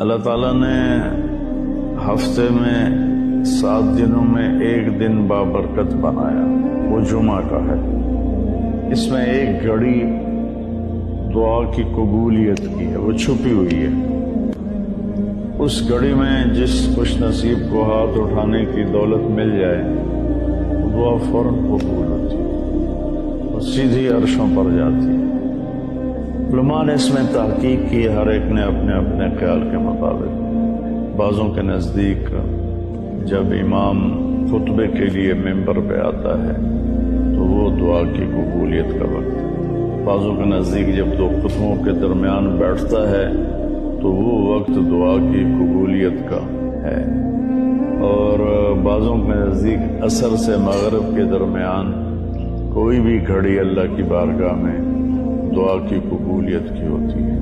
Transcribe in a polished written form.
اللہ تعالیٰ نے ہفتے میں 7 دنوں میں ایک دن بابرکت بنایا، وہ جمعہ کا ہے۔ اس میں ایک گھڑی دعا کی قبولیت کی ہے، وہ چھپی ہوئی ہے۔ اس گھڑی میں جس خوش نصیب کو ہاتھ اٹھانے کی دولت مل جائے، وہ دعا فوراً قبول ہوتی ہے اور سیدھی عرشوں پر جاتی ہے۔ علماء نے اس میں تحقیق کی، ہر ایک نے اپنے اپنے خیال کے مطابق۔ بعضوں کے نزدیک جب امام خطبے کے لیے ممبر پہ آتا ہے تو وہ دعا کی قبولیت کا وقت ہے۔ بعضوں کے نزدیک جب 2 خطبوں کے درمیان بیٹھتا ہے تو وہ وقت دعا کی قبولیت کا ہے، اور بعضوں کے نزدیک عصر سے مغرب کے درمیان کوئی بھی گھڑی اللہ کی بارگاہ میں دعا کی قبولیت کی ہوتی ہے۔